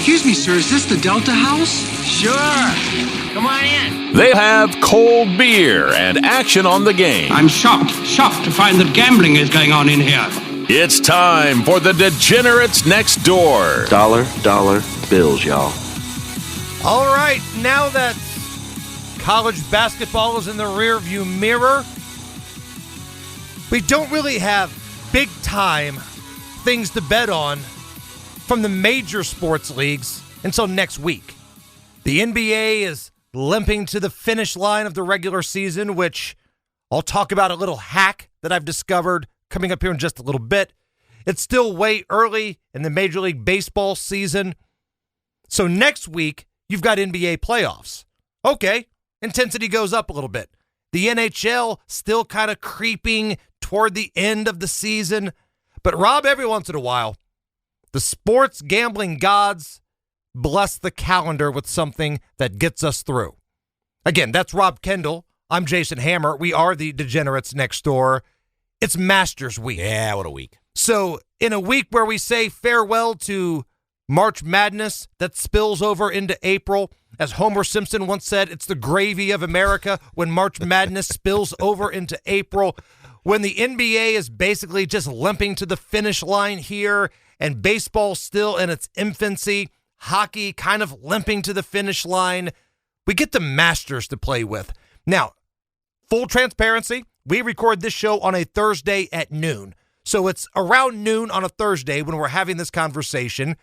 Excuse me, sir, is this the Delta House? Sure. Come on in. They have cold beer and action on the game. I'm shocked to find that gambling is going on in here. It's time for the Degenerates Next Door. Dollar bills, y'all. All right, now that college basketball is in the rearview mirror, we don't really have big-time things to bet on from the major sports leagues until next week. The NBA is limping to the finish line of the regular season, which I'll talk about a little hack that I've discovered coming up here in just a little bit. It's still way early in the Major League Baseball season. So next week, you've got NBA playoffs. Okay, intensity goes up a little bit. The NHL still kind of creeping toward the end of the season. But Rob, every once in a while, the sports gambling gods bless the calendar with something that gets us through. Again, that's Rob Kendall. I'm Jason Hammer. We are the Degenerates Next Door. It's Masters Week. Yeah, what a week. So in a week where we say farewell to March Madness that spills over into April, as Homer Simpson once said, it's the gravy of America when March Madness spills over into April. When the NBA is basically just limping to the finish line here and baseball still in its infancy, hockey kind of limping to the finish line, we get the Masters to play with. Now, full transparency, we record this show on a Thursday at noon. So it's around noon on a Thursday when we're having this conversation.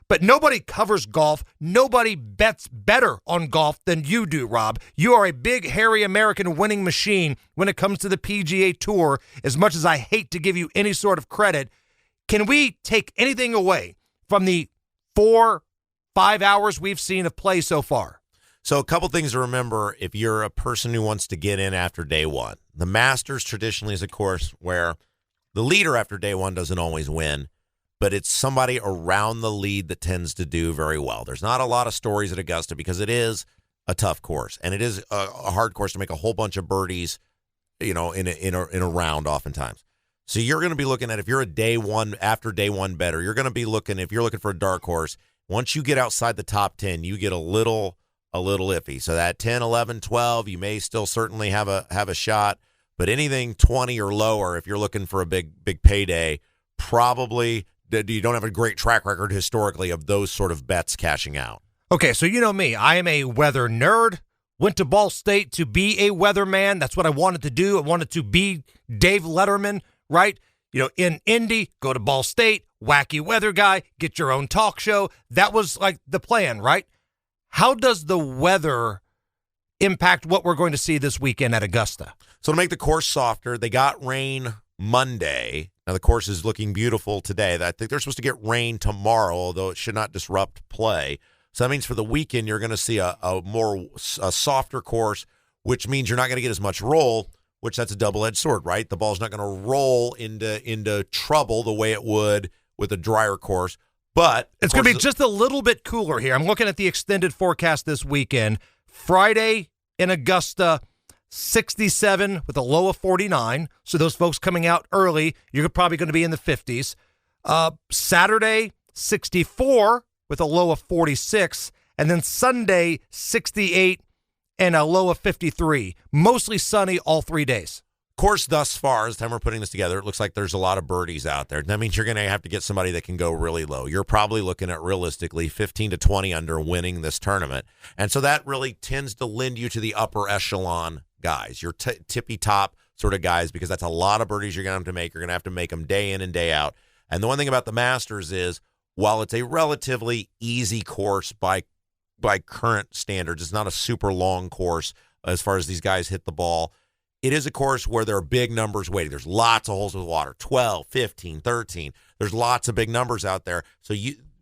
But nobody covers golf. Nobody bets better on golf than you do, Rob. You are a big, hairy American winning machine when it comes to the PGA Tour, as much as I hate to give you any sort of credit. Can we take anything away from the 4-5 hours we've seen of play so far? So a couple things to remember if you're a person who wants to get in after day one. The Masters traditionally is a course where the leader after day one doesn't always win, but it's somebody around the lead that tends to do very well. There's not a lot of stories at Augusta because it is a tough course, and it is a hard course to make a whole bunch of birdies, in a round oftentimes. So you're going to be looking at, if you're a after day one bettor, you're going to be looking, if you're looking for a dark horse, once you get outside the top 10, you get a little iffy. So that 10, 11, 12, you may still certainly have a shot, but anything 20 or lower, if you're looking for a big payday, probably you don't have a great track record historically of those sort of bets cashing out. Okay, so you know me. I am a weather nerd. Went to Ball State to be a weatherman. That's what I wanted to do. I wanted to be Dave Letterman, right? In Indy, go to Ball State, wacky weather guy, get your own talk show. That was like the plan, right? How does the weather impact what we're going to see this weekend at Augusta? So to make the course softer, they got rain Monday. Now the course is looking beautiful today. I think they're supposed to get rain tomorrow, although it should not disrupt play. So that means for the weekend, you're going to see a softer course, which means you're not going to get as much roll, which that's a double-edged sword, right? The ball's not going to roll into trouble the way it would with a drier course. But it's going to be just a little bit cooler here. I'm looking at the extended forecast this weekend. Friday in Augusta, 67 with a low of 49. So those folks coming out early, you're probably going to be in the 50s. Saturday, 64 with a low of 46. And then Sunday, 68 and a low of 53. Mostly sunny all 3 days. Course thus far, as the time we're putting this together, it looks like there's a lot of birdies out there. That means you're going to have to get somebody that can go really low. You're probably looking at realistically 15 to 20 under winning this tournament. And so that really tends to lend you to the upper echelon guys, your tippy top sort of guys, because that's a lot of birdies you're going to have to make. You're going to have to make them day in and day out. And the one thing about the Masters is, while it's a relatively easy course by current standards, it's not a super long course as far as these guys hit the ball. It is a course where there are big numbers waiting. There's lots of holes with water, 12, 15, 13. There's lots of big numbers out there. So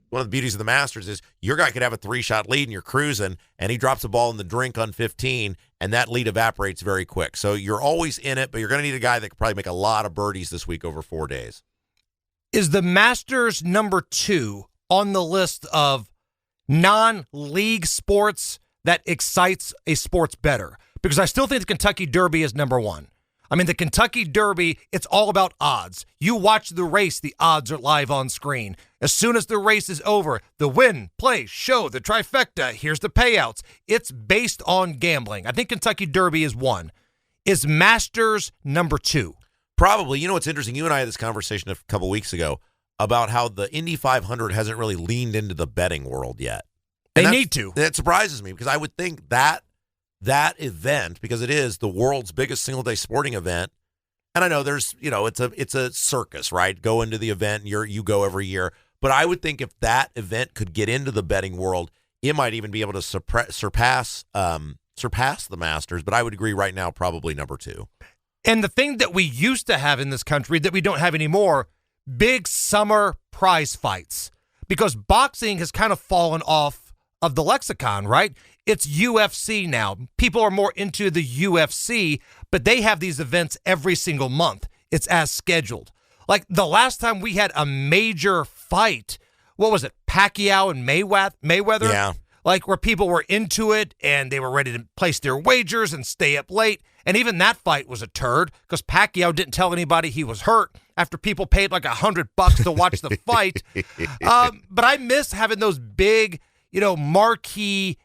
one of the beauties of the Masters is your guy could have a 3-shot lead and you're cruising, and he drops a ball in the drink on 15, and that lead evaporates very quick. So you're always in it, but you're going to need a guy that could probably make a lot of birdies this week over 4 days. Is the Masters number 2 on the list of non-league sports that excites a sports bettor? Because I still think the Kentucky Derby is number 1. I mean, the Kentucky Derby, it's all about odds. You watch the race, the odds are live on screen. As soon as the race is over, the win, play, show, the trifecta, here's the payouts. It's based on gambling. I think Kentucky Derby is 1. Is Masters number 2? Probably. You know what's interesting? You and I had this conversation a couple weeks ago about how the Indy 500 hasn't really leaned into the betting world yet. They need to. That surprises me because I would think that event, because it is the world's biggest single-day sporting event, and I know there's, it's a circus, right? Go into the event, and you go every year. But I would think if that event could get into the betting world, it might even be able to surpass the Masters. But I would agree right now, probably number 2. And the thing that we used to have in this country that we don't have anymore, big summer prize fights. Because boxing has kind of fallen off of the lexicon, right? It's UFC now. People are more into the UFC, but they have these events every single month. It's as scheduled. Like the last time we had a major fight, what was it? Pacquiao and Mayweather? Yeah. Like where people were into it and they were ready to place their wagers and stay up late. And even that fight was a turd because Pacquiao didn't tell anybody he was hurt after people paid like $100 to watch the fight. But I miss having those big, marquee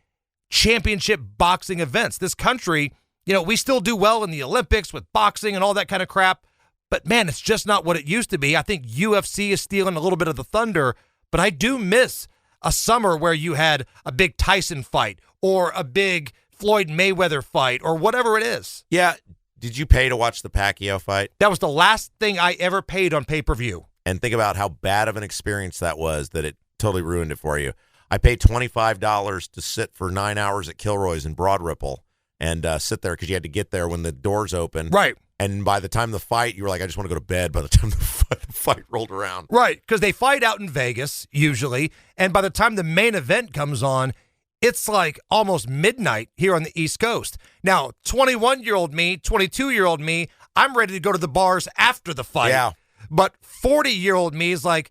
championship boxing events. This country, we still do well in the Olympics with boxing and all that kind of crap. But man, it's just not what it used to be. I think UFC is stealing a little bit of the thunder, but I do miss a summer where you had a big Tyson fight or a big Floyd Mayweather fight or whatever it is. Yeah. Did you pay to watch the Pacquiao fight? That was the last thing I ever paid on pay-per-view. And think about how bad of an experience that was that it totally ruined it for you. I paid $25 to sit for 9 hours at Kilroy's in Broad Ripple and sit there because you had to get there when the doors open. Right. And by the time the fight, you were like, I just want to go to bed by the time the fight rolled around. Right, because they fight out in Vegas, usually, and by the time the main event comes on, it's like almost midnight here on the East Coast. Now, 21-year-old me, 22-year-old me, I'm ready to go to the bars after the fight. Yeah. But 40-year-old me is like,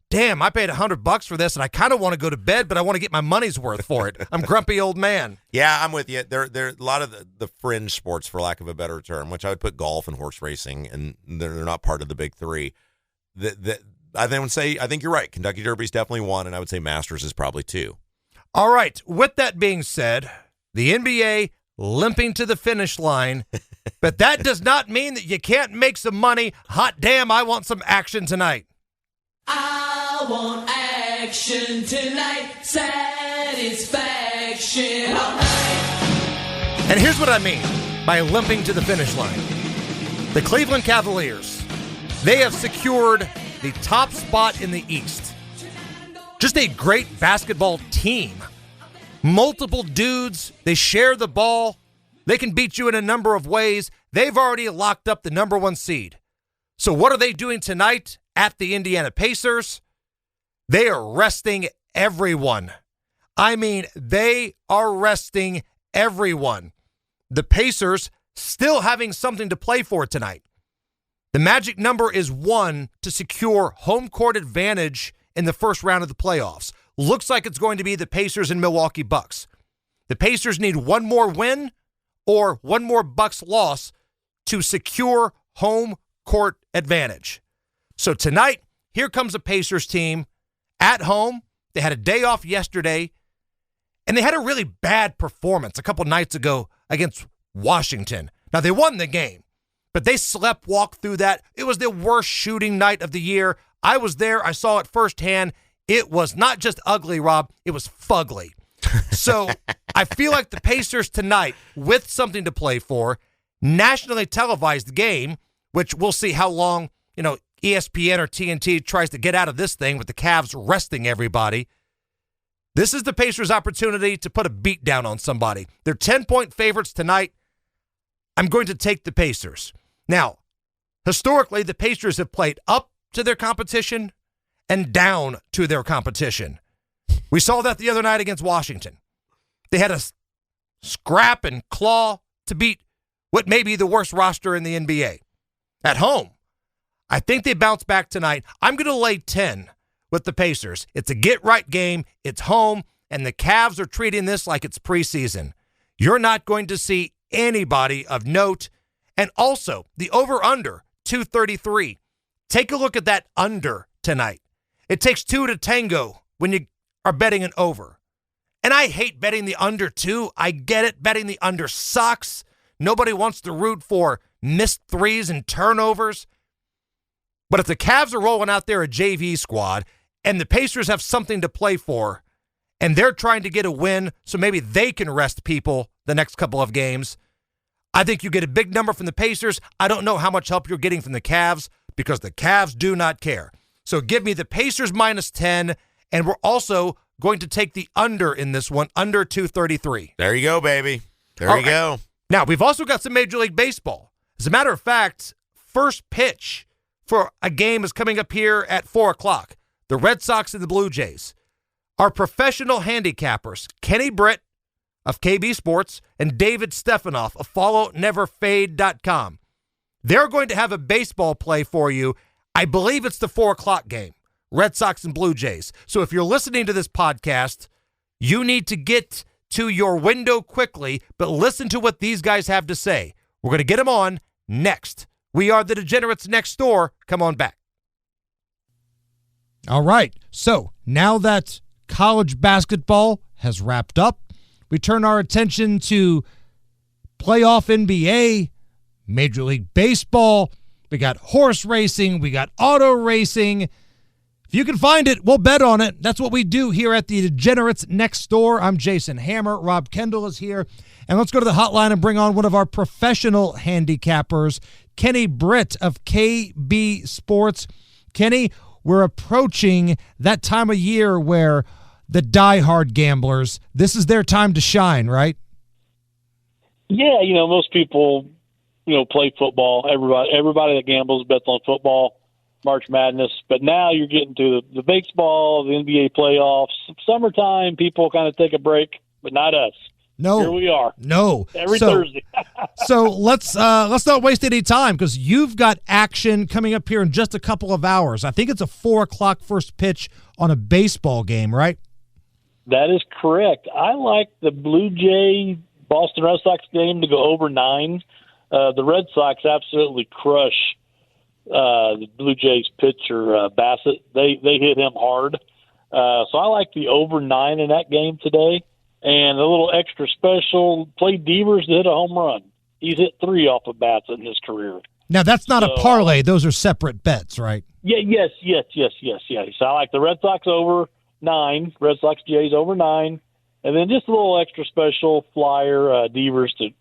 damn, I paid $100 for this, and I kind of want to go to bed, but I want to get my money's worth for it. I'm grumpy old man. Yeah, I'm with you. There are a lot of the fringe sports, for lack of a better term, which I would put golf and horse racing, and they're not part of the big three. I think you're right. Kentucky Derby is definitely 1, and I would say Masters is probably 2. All right. With that being said, the NBA limping to the finish line, but that does not mean that you can't make some money. Hot damn, I want some action tonight. I want action tonight, satisfaction all night. And here's what I mean by limping to the finish line. The Cleveland Cavaliers, they have secured the top spot in the East. Just a great basketball team. Multiple dudes, they share the ball. They can beat you in a number of ways. They've already locked up the number 1 seed. So what are they doing tonight at the Indiana Pacers? They are resting everyone. I mean, they are resting everyone. The Pacers still having something to play for tonight. The magic number is 1 to secure home court advantage in the first round of the playoffs. Looks like it's going to be the Pacers and Milwaukee Bucks. The Pacers need 1 more win or 1 more Bucks loss to secure home court advantage. So tonight, here comes a Pacers team at home. They had a day off yesterday, and they had a really bad performance a couple nights ago against Washington. Now, they won the game, but they walked through that. It was the worst shooting night of the year. I was there. I saw it firsthand. It was not just ugly, Rob. It was fugly. So I feel like the Pacers tonight, with something to play for, nationally televised game, which we'll see how long, ESPN or TNT tries to get out of this thing with the Cavs resting everybody. This is the Pacers' opportunity to put a beat down on somebody. They're 10-point favorites tonight. I'm going to take the Pacers. Now, historically, the Pacers have played up to their competition and down to their competition. We saw that the other night against Washington. They had a scrap and claw to beat what may be the worst roster in the NBA. At home, I think they bounce back tonight. I'm going to lay 10 with the Pacers. It's a get-right game. It's home, and the Cavs are treating this like it's preseason. You're not going to see anybody of note. And also, the over-under, 233. Take a look at that under tonight. It takes two to tango when you are betting an over. And I hate betting the under too. I get it. Betting the under sucks. Nobody wants to root for missed threes and turnovers. But if the Cavs are rolling out there a JV squad and the Pacers have something to play for and they're trying to get a win so maybe they can rest people the next couple of games, I think you get a big number from the Pacers. I don't know how much help you're getting from the Cavs because the Cavs do not care. So give me the Pacers minus 10, and we're also going to take the under in this one, under 233. There you go, baby. There you go. Now, we've also got some Major League Baseball. As a matter of fact, first pitch for a game is coming up here at 4 o'clock. The Red Sox and the Blue Jays. Our professional handicappers, Kenny Britt of KB Sports and David Stephanoff of FollowNeverFade.com. They're going to have a baseball play for you. I believe it's the 4 o'clock game, Red Sox and Blue Jays. So if you're listening to this podcast, you need to get to your window quickly, but listen to what these guys have to say. We're going to get them on next. We are the Degenerates Next Door. Come on back. All right. So now that college basketball has wrapped up, we turn our attention to playoff NBA, Major League Baseball. We got horse racing. We got auto racing. If you can find it, we'll bet on it. That's what we do here at the Degenerates Next Door. I'm Jason Hammer. Rob Kendall is here. And let's go to the hotline and bring on one of our professional handicappers, Kenny Britt of KB Sports. Kenny, we're approaching that time of year where the diehard gamblers, this is their time to shine, right? Yeah, most people, play football. Everybody that gambles bets on football, March Madness. But now you're getting to the baseball, the NBA playoffs. Summertime, people kind of take a break, but not us. No. Here we are. No. Every Thursday. So let's not waste any time because you've got action coming up here in just a couple of hours. I think it's a 4 o'clock first pitch on a baseball game, right? That is correct. I like the Blue Jay Boston Red Sox game to go over 9. The Red Sox absolutely crush the Blue Jays pitcher Bassett. They hit him hard. So I like the over 9 in that game today. And a little extra special, play Devers to hit a home run. He's hit 3 off of bats in his career. Now, that's not a parlay. Those are separate bets, right? Yeah, yes. So I like the Red Sox over 9, Red Sox Jays over 9, and then just a little extra special flyer, Devers to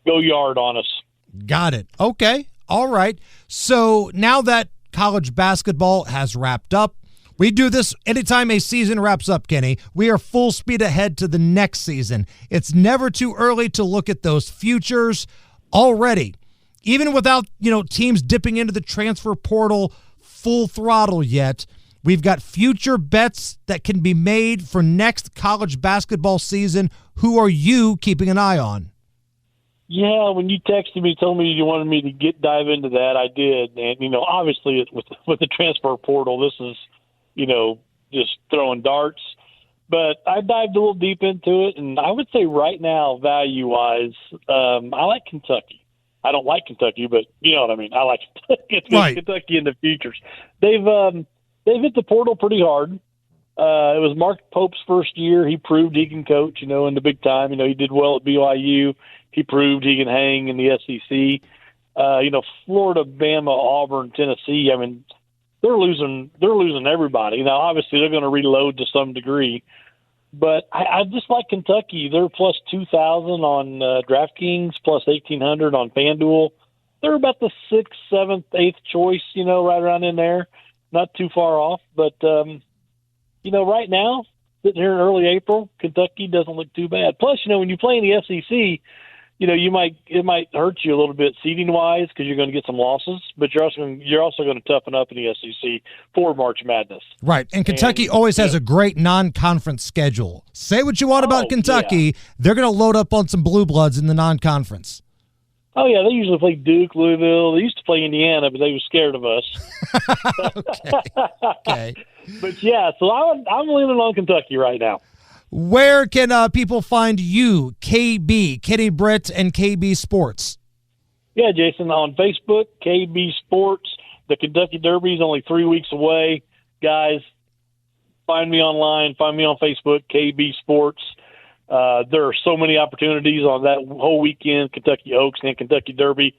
go yard on us. Got it. Okay. All right. So now that college basketball has wrapped up, we do this anytime a season wraps up, Kenny. We are full speed ahead to the next season. It's never too early to look at those futures already. Even without, teams dipping into the transfer portal full throttle yet, we've got future bets that can be made for next college basketball season. Who are you keeping an eye on? Yeah, when you texted me, told me you wanted me to dive into that, I did. And, obviously with the transfer portal, this is, just throwing darts. But I dived a little deep into it, and I would say right now, value-wise, I like Kentucky. I don't like Kentucky, but you know what I mean. I like Kentucky in the futures. They've hit the portal pretty hard. It was Mark Pope's first year. He proved he can coach, in the big time. He did well at BYU. He proved he can hang in the SEC. Florida, Bama, Auburn, Tennessee. They're losing everybody. Now, obviously, they're going to reload to some degree. But I just like Kentucky. They're plus 2,000 on DraftKings, plus 1,800 on FanDuel. They're about the 6th, 7th, 8th choice, right around in there. Not too far off. But, right now, sitting here in early April, Kentucky doesn't look too bad. Plus, when you play in the SEC, it might hurt you a little bit seeding wise because you're going to get some losses, but you're also going to toughen up in the SEC for March Madness. Right, and Kentucky always has a great non-conference schedule. Say what you want about Kentucky, they're going to load up on some blue bloods in the non-conference. Oh yeah, they usually play Duke, Louisville. They used to play Indiana, but they were scared of us. Okay. But yeah, so I'm leaning on Kentucky right now. Where can people find you, KB, Kenny Britt, and KB Sports? Yeah, Jason, on Facebook, KB Sports. The Kentucky Derby is only 3 weeks away. guys, find me online, find me on Facebook, KB Sports. There are so many opportunities on that whole weekend, Kentucky Oaks and Kentucky Derby.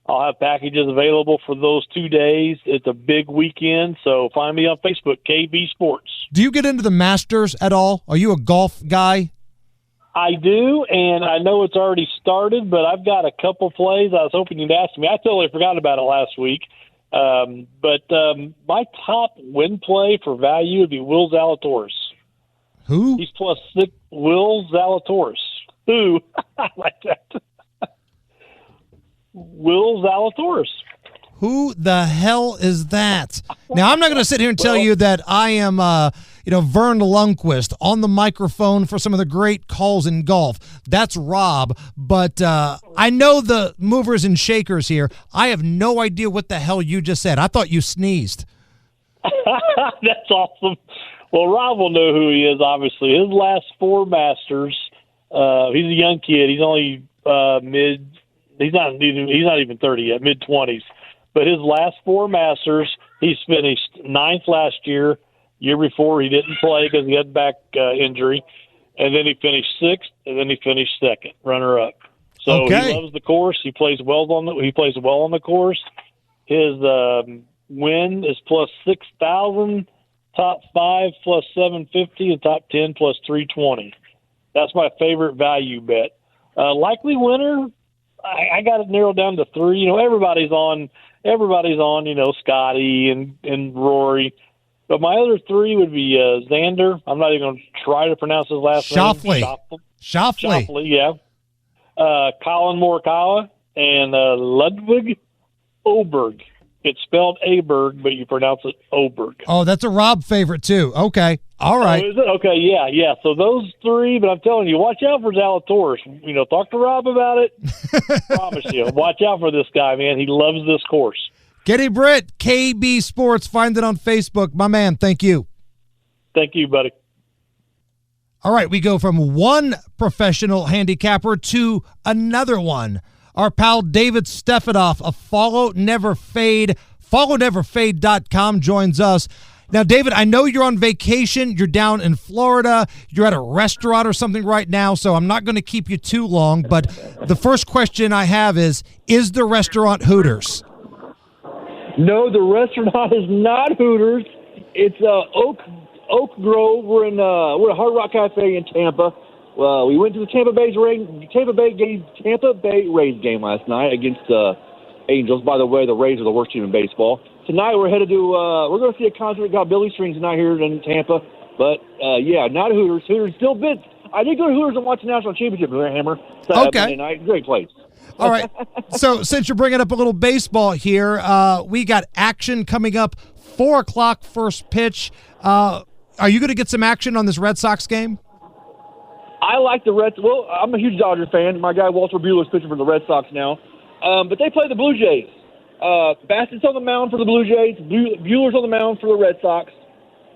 I'll have packages available for those 2 days. It's a big weekend, so find me on Facebook, KB Sports. Do you get into the Masters at all? Are you a golf guy? I do, and I know it's already started, but I've got a couple plays. I was hoping you'd ask me. I totally forgot about it last week. But my top win play for value would be Will Zalatoris. Who? He's +6. Will Zalatoris. Who? I like that. Will Zalatoris. Who the hell is that? Now, I'm not going to sit here and tell you that I am, Vern Lundquist on the microphone for some of the great calls in golf. That's Rob, but I know the movers and shakers here. I have no idea what the hell you just said. I thought you sneezed. That's awesome. Well, Rob will know who he is, obviously. His last 4 Masters, he's a young kid. He's only he's not even 30 yet, mid-20s. But his last 4 Masters, he's finished 9th last year. Year before, he didn't play because he had back injury. And then he finished 6th, and then he finished 2nd, runner-up. So He loves the course. He plays well on the course. His win is +6,000, top 5 +750, and top 10 +320. That's my favorite value bet. Likely winner, I got it narrowed down to 3. Everybody's on, Scotty and Rory. But my other 3 would be Xander. I'm not even going to try to pronounce his last name. Schauffele, yeah. Colin Morikawa and Ludwig Oberg. It's spelled Aberg, but you pronounce it Oberg. Oh, that's a Rob favorite, too. Okay. All right. Oh, is it? Okay, yeah. So those 3, but I'm telling you, watch out for Zalatoris. Talk to Rob about it. Promise you. Watch out for this guy, man. He loves this course. Getty Britt, KB Sports. Find it on Facebook. My man, thank you. Thank you, buddy. All right, we go from one professional handicapper to another one. Our pal David Stephanoff of Follow Never Fade, followneverfade.com joins us. Now, David, I know you're on vacation. You're down in Florida. You're at a restaurant or something right now, so I'm not going to keep you too long. But the first question I have is the restaurant Hooters? No, the restaurant is not Hooters. It's Oak Grove. We're at Hard Rock Cafe in Tampa. We went to the Tampa Bay Rays game last night against the Angels. By the way, the Rays are the worst team in baseball. Tonight we're headed to we're going to see a concert at Got Billy Strings tonight here in Tampa. But not Hooters. Hooters still big. I did go to Hooters and watch the national championship Hammer. Okay. Monday night. Great place. All right. So since you're bringing up a little baseball here, we got action coming up. 4 o'clock first pitch. Are you going to get some action on this Red Sox game? I like the Reds. Well, I'm a huge Dodger fan. My guy Walter Buehler's pitching for the Red Sox now. But they play the Blue Jays. Bassett's on the mound for the Blue Jays. Buehler's on the mound for the Red Sox.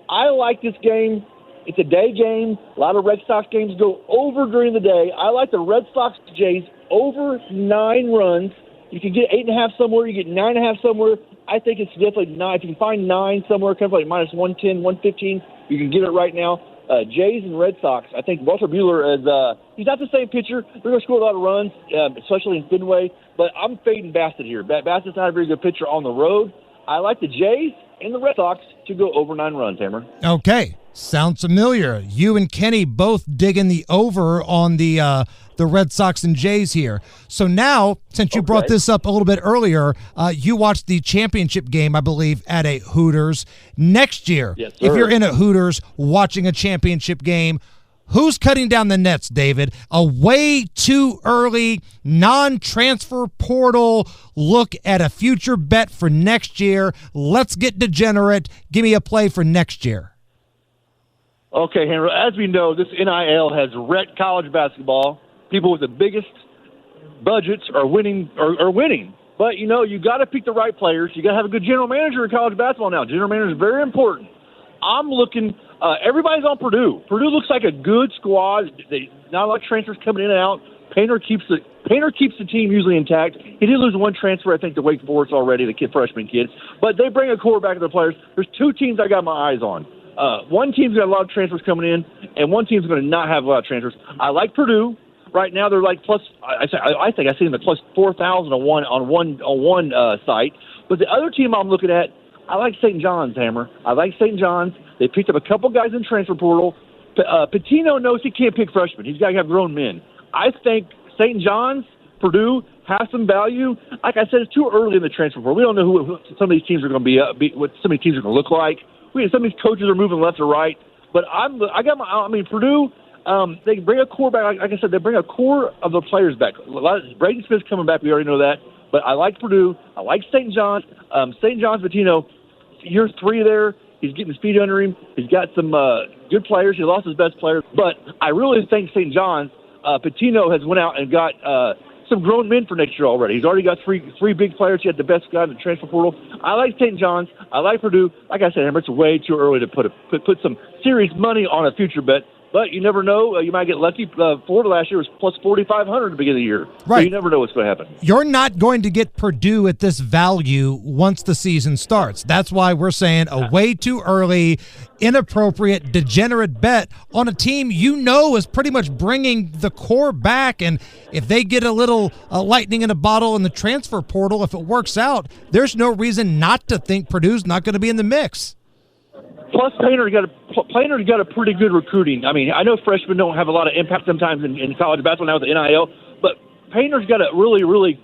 I like this game. It's a day game. A lot of Red Sox games go over during the day. I like the Red Sox Jays over 9 runs. You can get 8.5 somewhere. You get 9.5 somewhere. I think it's definitely 9. If you can find 9 somewhere, kind of like minus 110, 115, you can get it right now. Jays and Red Sox, I think Walter Buehler is he's not the same pitcher. They're going to score a lot of runs, especially in Fenway. But I'm fading Bassett here. Bassett's not a very good pitcher on the road. I like the Jays and the Red Sox to go over 9 runs, Hammer. Okay. Sounds familiar. You and Kenny both digging the over on the Red Sox and Jays here. So now, since you brought this up a little bit earlier, you watched the championship game, I believe, at a Hooters. Next year, yes, if you're in a Hooters watching a championship game, who's cutting down the nets, David? A way too early, non-transfer portal look at a future bet for next year. Let's get degenerate. Give me a play for next year. Okay, Henry, as we know, this NIL has wrecked college basketball. People with the biggest budgets are winning. But, you got to pick the right players. You got to have a good general manager in college basketball now. General manager is very important. I'm looking everybody's on Purdue. Purdue looks like a good squad. Not a lot of transfers coming in and out. Painter keeps Painter keeps the team usually intact. He did lose one transfer, I think, to Wake Forest already, the freshman kid. But they bring a core back to the players. There's two teams I got my eyes on. One team's got a lot of transfers coming in, and one team's going to not have a lot of transfers. I like Purdue. Right now they're like plus. I think I see them at plus 4,000 on one site. But the other team I'm looking at, I like St. John's, Hammer. I like St. John's. They picked up a couple guys in transfer portal. Pitino knows he can't pick freshmen. He's got to have grown men. I think St. John's, Purdue has some value. Like I said, it's too early in the transfer portal. We don't know who some of these teams are going to be, what some of these teams are going to look like. Some of these coaches are moving left or right. But Purdue. They bring a core back. Like I said, they bring a core of the players back. Braden Smith's coming back. We already know that. But I like Purdue. I like St. John's. St. John's, Pitino, year 3 there. He's getting his feet under him. He's got some good players. He lost his best player. But I really think St. John's, Pitino has went out and got some grown men for next year already. He's already got three big players. He had the best guy in the transfer portal. I like St. John's. I like Purdue. Like I said, Hammer, it's way too early to put some serious money on a future bet. But you never know. You might get lucky. Florida last year was plus 4,500 at the beginning of the year. Right. So you never know what's going to happen. You're not going to get Purdue at this value once the season starts. That's why we're saying a way too early, inappropriate, degenerate bet on a team you know is pretty much bringing the core back. And if they get a little lightning in a bottle in the transfer portal, if it works out, there's no reason not to think Purdue's not going to be in the mix. Plus, Painter's got a pretty good recruiting. I mean, I know freshmen don't have a lot of impact sometimes in college basketball now with the NIL, but Painter's got a really, really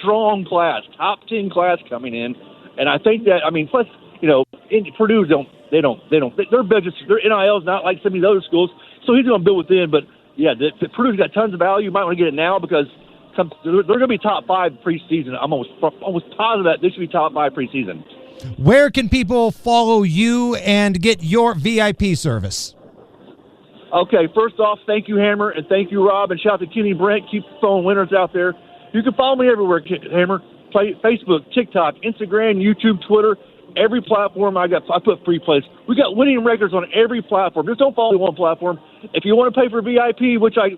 strong class, top 10 class coming in, and I think that plus Purdue their budgets, their NIL is not like some of these other schools, so he's going to build within. But yeah, Purdue's got tons of value. You might want to get it now because they're going to be top 5 preseason. I'm almost positive that they should be top 5 preseason. Where can people follow you and get your VIP service? Okay, first off, thank you, Hammer, and thank you, Rob, and shout out to Kenny Brent. Keep throwing winners out there. You can follow me everywhere, Hammer. Facebook, TikTok, Instagram, YouTube, Twitter, every platform I put free plays. We got winning records on every platform. Just don't follow one platform. If you want to pay for VIP, which I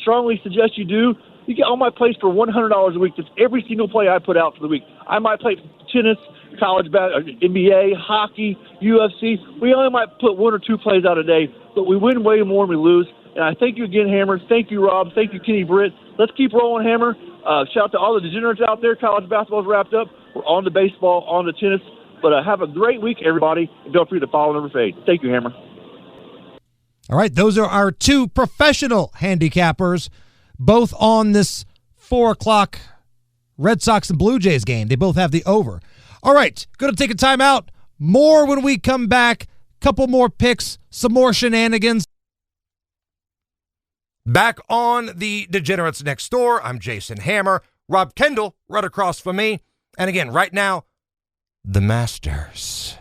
strongly suggest you do, you get all my plays for $100 a week. That's every single play I put out for the week. I might play tennis, college basketball, NBA, hockey, UFC. We only might put 1 or 2 plays out a day, but we win way more than we lose. And I thank you again, Hammer. Thank you, Rob. Thank you, Kenny Britt. Let's keep rolling, Hammer. Shout out to all the degenerates out there. College basketball's wrapped up. We're on to baseball, on to tennis. But have a great week, everybody. And don't forget to follow Never Fade. Thank you, Hammer. All right, those are our 2 professional handicappers, both on this 4 o'clock Red Sox and Blue Jays game. They both have the over. All right, going to take a timeout. More when we come back. Couple more picks, some more shenanigans. Back on the Degenerates Next Door, I'm Jason Hammer. Rob Kendall right across from me. And again, right now, the Masters.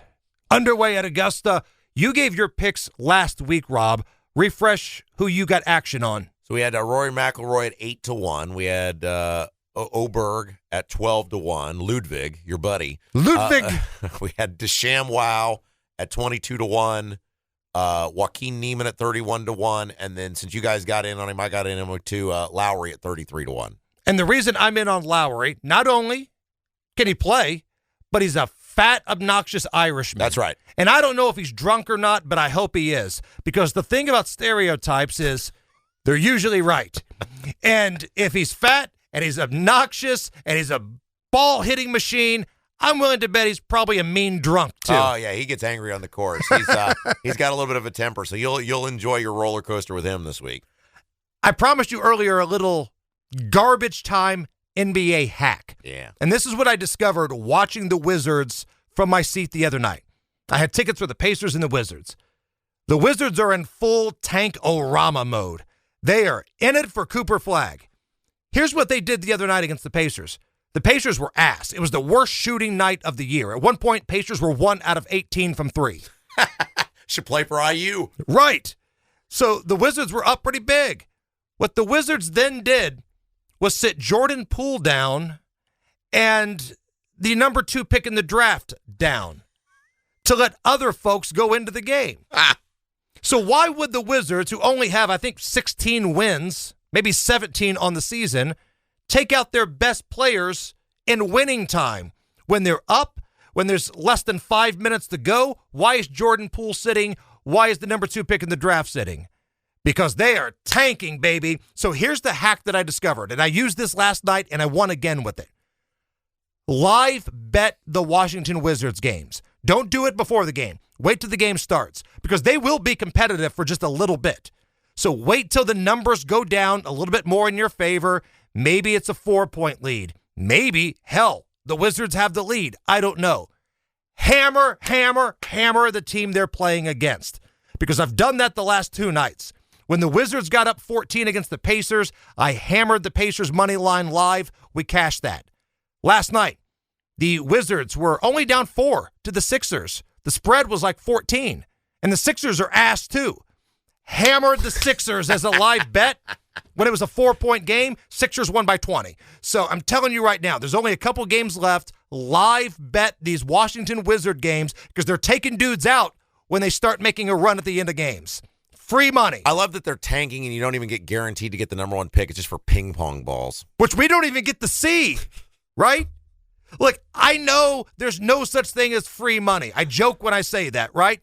Underway at Augusta. You gave your picks last week, Rob. Refresh who you got action on. So we had Rory McIlroy at 8-1. We had Oberg at 12-1. Ludwig, your buddy. Ludwig. We had DeChambeau at 22-1. Joaquin Neiman at 31-1. And then since you guys got in on him, I got in on him too. Lowry at 33-1. And the reason I'm in on Lowry, not only can he play, but he's a fat, obnoxious Irishman. That's right. And I don't know if he's drunk or not, but I hope he is. Because the thing about stereotypes is they're usually right. And if he's fat and he's obnoxious and he's a ball-hitting machine, I'm willing to bet he's probably a mean drunk, too. Oh, yeah, he gets angry on the course. He's got a little bit of a temper, so you'll enjoy your roller coaster with him this week. I promised you earlier a little garbage time NBA hack. Yeah. And this is what I discovered watching the Wizards from my seat the other night. I had tickets for the Pacers and the Wizards. The Wizards are in full tank-o-rama mode. They are in it for Cooper Flagg. Here's what they did the other night against the Pacers. The Pacers were ass. It was the worst shooting night of the year. At one point, Pacers were 1 out of 18 from 3. Should play for IU. Right. So the Wizards were up pretty big. What the Wizards then did was sit Jordan Poole down and the number 2 pick in the draft down to let other folks go into the game. So why would the Wizards, who only have, I think, 16 wins maybe 17 on the season, take out their best players in winning time. When they're up, when there's less than 5 minutes to go, why is Jordan Poole sitting? Why is the number 2 pick in the draft sitting? Because they are tanking, baby. So here's the hack that I discovered, and I used this last night, and I won again with it. Live bet the Washington Wizards games. Don't do it before the game. Wait till the game starts, because they will be competitive for just a little bit. So wait till the numbers go down a little bit more in your favor. Maybe it's a 4-point lead. Maybe, hell, the Wizards have the lead. I don't know. Hammer, hammer, hammer the team they're playing against, because I've done that the last 2 nights. When the Wizards got up 14 against the Pacers, I hammered the Pacers money line live. We cashed that. Last night, the Wizards were only down 4 to the Sixers. The spread was like 14, and the Sixers are ass too. Hammered the Sixers as a live bet. When it was a 4-point game, Sixers won by 20. So I'm telling you right now, there's only a couple games left. Live bet these Washington Wizard games, because they're taking dudes out when they start making a run at the end of games. Free money. I love that they're tanking and you don't even get guaranteed to get the number 1 pick. It's just for ping pong balls, which we don't even get to see, right? Look, I know there's no such thing as free money. I joke when I say that, right?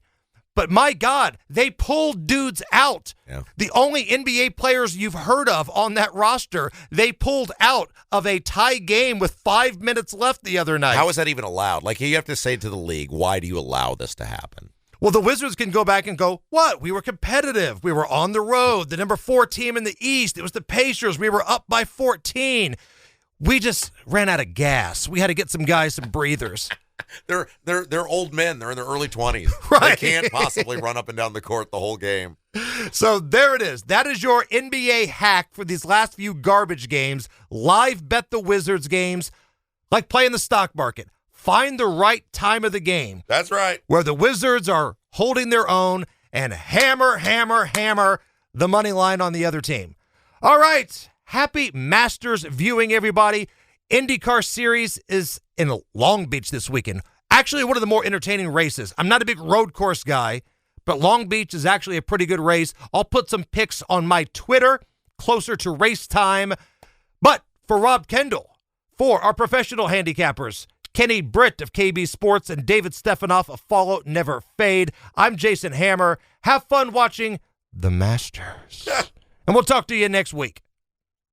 But my God, they pulled dudes out. Yeah. The only NBA players you've heard of on that roster, they pulled out of a tie game with 5 minutes left the other night. How is that even allowed? Like, you have to say to the league, why do you allow this to happen? Well, the Wizards can go back and go, what? We were competitive. We were on the road. The number 4 team in the East. It was the Pacers. We were up by 14. We just ran out of gas. We had to get some guys some breathers. They're old men. They're in their early 20s. Right. They can't possibly run up and down the court the whole game. So there it is. That is your NBA hack for these last few garbage games. Live bet the Wizards games, like playing the stock market. Find the right time of the game. That's right. Where the Wizards are holding their own and hammer, hammer, hammer the money line on the other team. All right. Happy Masters viewing, everybody. IndyCar Series is in Long Beach this weekend. Actually, one of the more entertaining races. I'm not a big road course guy, but Long Beach is actually a pretty good race. I'll put some pics on my Twitter closer to race time. But for Rob Kendall, for our professional handicappers, Kenny Britt of KB Sports and David Stephanoff of Follow Never Fade, I'm Jason Hammer. Have fun watching the Masters. And we'll talk to you next week.